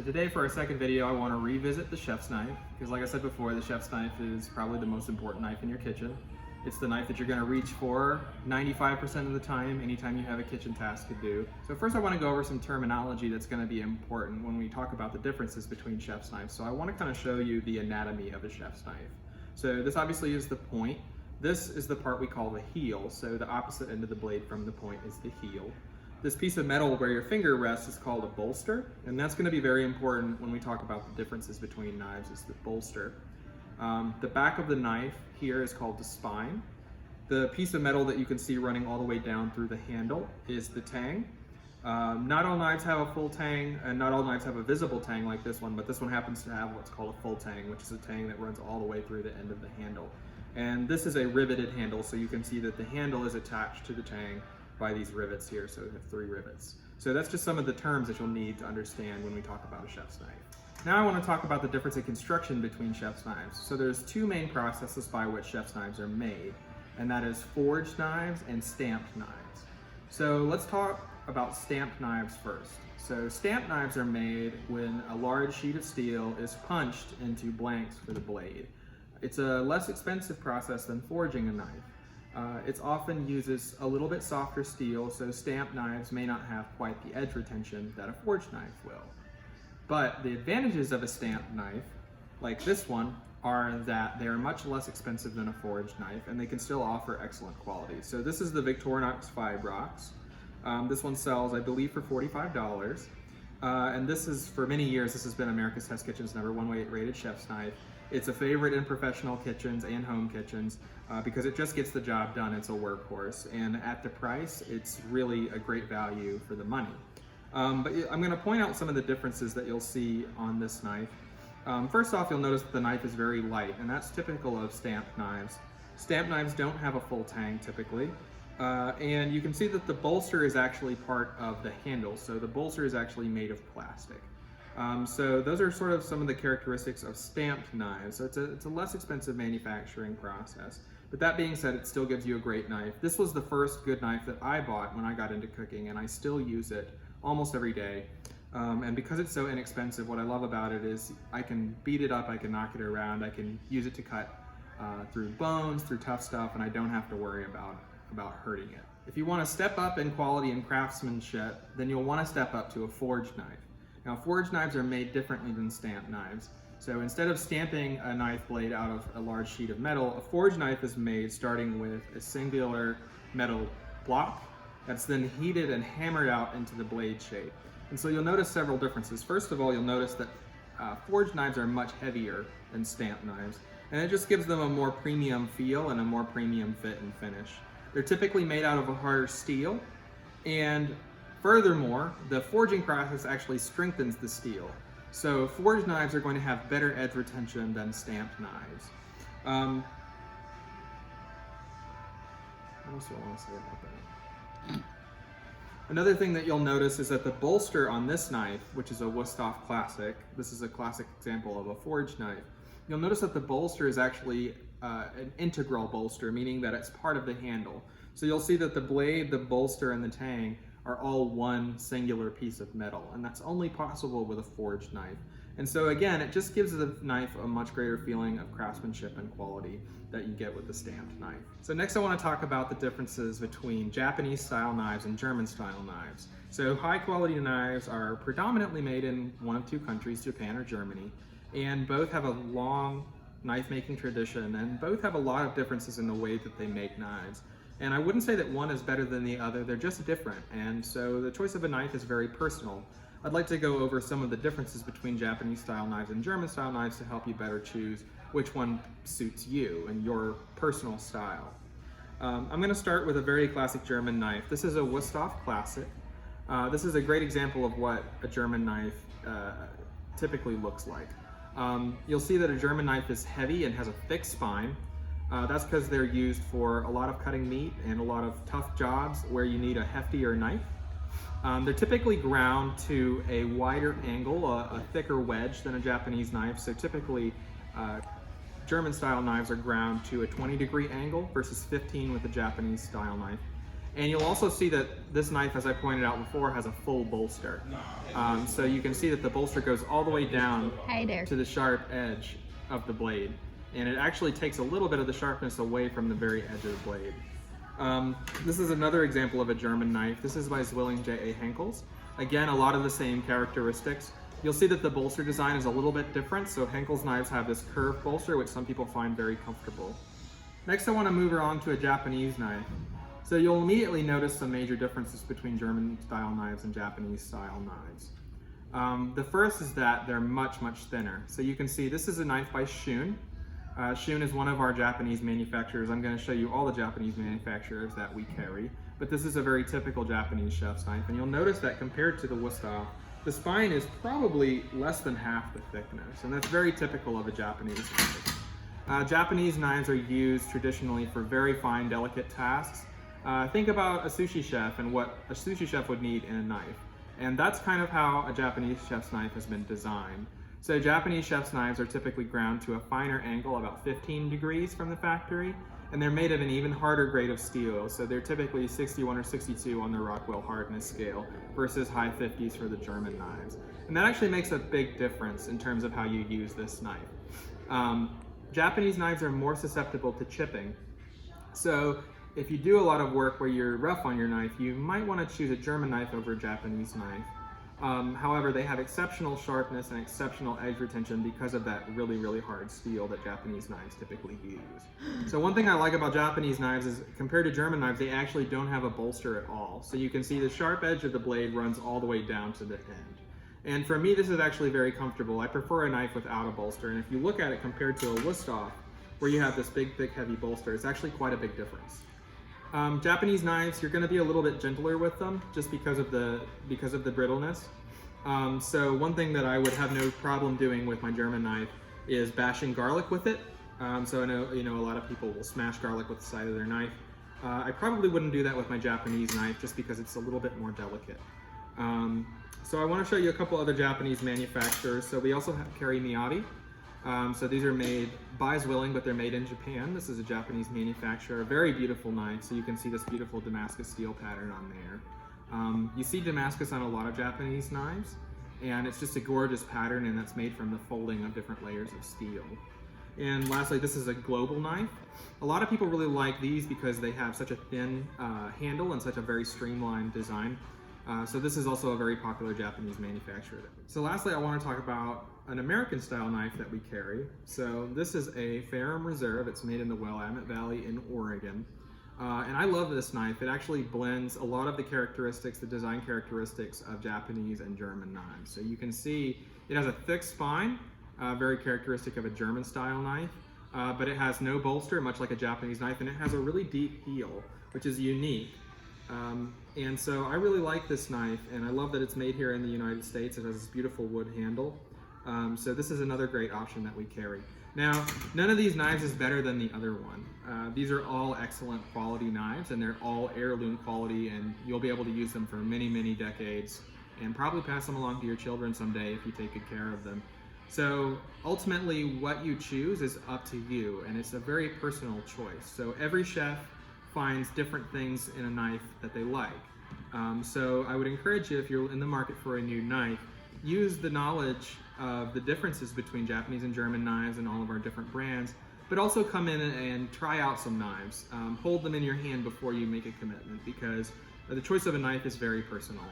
So today for our second video, I want to revisit the chef's knife, because like I said before, the chef's knife is probably the most important knife in your kitchen. It's the knife that you're going to reach for 95% of the time, anytime you have a kitchen task to do. So first I want to go over some terminology that's going to be important when we talk about the differences between chef's knives. So I want to kind of show you the anatomy of a chef's knife. So this obviously is the point. This is the part we call the heel. So the opposite end of the blade from the point is the heel. This piece of metal where your finger rests is called a bolster, and that's going to be very important when we talk about the differences between knives, is the bolster. The back of the knife here is called the spine. The piece of metal that you can see running all the way down through the handle is the tang. Not all knives have a full tang, and not all knives have a visible tang like this one, but this one happens to have what's called a full tang, which is a tang that runs all the way through the end of the handle. And this is a riveted handle, so you can see that the handle is attached to the tang by these rivets here, so we have 3 rivets. So that's just some of the terms that you'll need to understand when we talk about a chef's knife. Now I want to talk about the difference in construction between chef's knives. So there's 2 main processes by which chef's knives are made, and that is forged knives and stamped knives. So let's talk about stamped knives first. So stamped knives are made when a large sheet of steel is punched into blanks for the blade. It's a less expensive process than forging a knife. It often uses a little bit softer steel, so stamped knives may not have quite the edge retention that a forged knife will. But the advantages of a stamped knife, like this one, are that they are much less expensive than a forged knife, and they can still offer excellent quality. So this is the Victorinox Fibrox. This one sells, I believe, for $45. And this is, for many years, this has been America's Test Kitchen's #1 rated chef's knife. It's a favorite in professional kitchens and home kitchens because it just gets the job done. It's a workhorse, and at the price, it's really a great value for the money. But I'm going to point out some of the differences that you'll see on this knife. First off, you'll notice that the knife is very light, and that's typical of stamped knives. Stamped knives don't have a full tang typically, and you can see that the bolster is actually part of the handle, so the bolster is actually made of plastic. So those are sort of some of the characteristics of stamped knives. So it's a less expensive manufacturing process. But that being said, it still gives you a great knife. This was the first good knife that I bought when I got into cooking, and I still use it almost every day. And because it's so inexpensive, what I love about it is I can beat it up, I can knock it around, I can use it to cut through bones, through tough stuff, and I don't have to worry about hurting it. If you want to step up in quality and craftsmanship, then you'll want to step up to a forged knife. Now, forged knives are made differently than stamped knives. So instead of stamping a knife blade out of a large sheet of metal, a forged knife is made starting with a singular metal block that's then heated and hammered out into the blade shape. And so you'll notice several differences. First of all, you'll notice that forged knives are much heavier than stamped knives, and it just gives them a more premium feel and a more premium fit and finish. They're typically made out of a harder steel, and furthermore, the forging process actually strengthens the steel. So forged knives are going to have better edge retention than stamped knives. What else do I want to say about that? Another thing that you'll notice is that the bolster on this knife, which is a Wusthof Classic, this is a classic example of a forged knife, you'll notice that the bolster is actually an integral bolster, meaning that it's part of the handle. So you'll see that the blade, the bolster, and the tang are all one singular piece of metal, and that's only possible with a forged knife. And so again, it just gives the knife a much greater feeling of craftsmanship and quality that you get with the stamped knife. So next I want to talk about the differences between Japanese style knives and German style knives. So high quality knives are predominantly made in one of 2 countries, Japan or Germany, and both have a long knife making tradition, and both have a lot of differences in the way that they make knives. And I wouldn't say that one is better than the other, they're just different. And so the choice of a knife is very personal. I'd like to go over some of the differences between Japanese style knives and German style knives to help you better choose which one suits you and your personal style. I'm gonna start with a very classic German knife. This is a Wusthof Classic. This is a great example of what a German knife typically looks like. You'll see that a German knife is heavy and has a thick spine. That's because they're used for a lot of cutting meat and a lot of tough jobs where you need a heftier knife. They're typically ground to a wider angle, a thicker wedge than a Japanese knife. So typically, German style knives are ground to a 20-degree angle versus 15 with a Japanese style knife. And you'll also see that this knife, as I pointed out before, has a full bolster. So you can see that the bolster goes all the way down to the sharp edge of the blade. And it actually takes a little bit of the sharpness away from the very edge of the blade. This is another example of a German knife. This is by Zwilling J.A. Henckels. Again, a lot of the same characteristics. You'll see that the bolster design is a little bit different, so Henckels knives have this curved bolster, which some people find very comfortable. Next, I want to move on to a Japanese knife. So you'll immediately notice some major differences between German-style knives and Japanese-style knives. The first is that they're much, much thinner. So you can see this is a knife by Shun. Shun is one of our Japanese manufacturers. I'm going to show you all the Japanese manufacturers that we carry, but this is a very typical Japanese chef's knife, and you'll notice that compared to the Wusthof, the spine is probably less than half the thickness, and that's very typical of a Japanese knife. Japanese knives are used traditionally for very fine, delicate tasks. Think about a sushi chef and what a sushi chef would need in a knife, and that's kind of how a Japanese chef's knife has been designed. So Japanese chef's knives are typically ground to a finer angle, about 15 degrees from the factory, and they're made of an even harder grade of steel. So they're typically 61 or 62 on the Rockwell hardness scale versus high 50s for the German knives. And that actually makes a big difference in terms of how you use this knife. Japanese knives are more susceptible to chipping. So if you do a lot of work where you're rough on your knife, you might want to choose a German knife over a Japanese knife. However, they have exceptional sharpness and exceptional edge retention because of that really, really hard steel that Japanese knives typically use. So one thing I like about Japanese knives is compared to German knives, they actually don't have a bolster at all. So you can see the sharp edge of the blade runs all the way down to the end. And for me, this is actually very comfortable. I prefer a knife without a bolster. And if you look at it compared to a Wusthof, where you have this big, thick, heavy bolster, it's actually quite a big difference. Japanese knives, you're going to be a little bit gentler with them just because of the brittleness. So one thing that I would have no problem doing with my German knife is bashing garlic with it. So I know a lot of people will smash garlic with the side of their knife. I probably wouldn't do that with my Japanese knife just because it's a little bit more delicate. So I want to show you a couple other Japanese manufacturers. So we also carry Miyabi. So these are made by Zwilling, but they're made in Japan. This is a Japanese manufacturer, a very beautiful knife. So you can see this beautiful Damascus steel pattern on there. You see Damascus on a lot of Japanese knives, and it's just a gorgeous pattern, and that's made from the folding of different layers of steel. And lastly, this is a global knife. A lot of people really like these because they have such a thin handle and such a very streamlined design. So this is also a very popular Japanese manufacturer. So lastly, I want to talk about an American style knife that we carry. So this is a Ferrum Reserve. It's made in the Willamette Valley in Oregon. And I love this knife. It actually blends a lot of the characteristics, the design characteristics of Japanese and German knives. So you can see it has a thick spine, very characteristic of a German style knife, but it has no bolster, much like a Japanese knife, and it has a really deep heel, which is unique. And so I really like this knife, and I love that it's made here in the United States. It has this beautiful wood handle. So this is another great option that we carry. Now, none of these knives is better than the other one. These are all excellent quality knives, and they're all heirloom quality, and you'll be able to use them for many, many decades, and probably pass them along to your children someday if you take good care of them. So ultimately, what you choose is up to you, and it's a very personal choice. So every chef finds different things in a knife that they like. So I would encourage you, if you're in the market for a new knife, use the knowledge of the differences between Japanese and German knives and all of our different brands, but also come in and try out some knives. Hold them in your hand before you make a commitment, because the choice of a knife is very personal.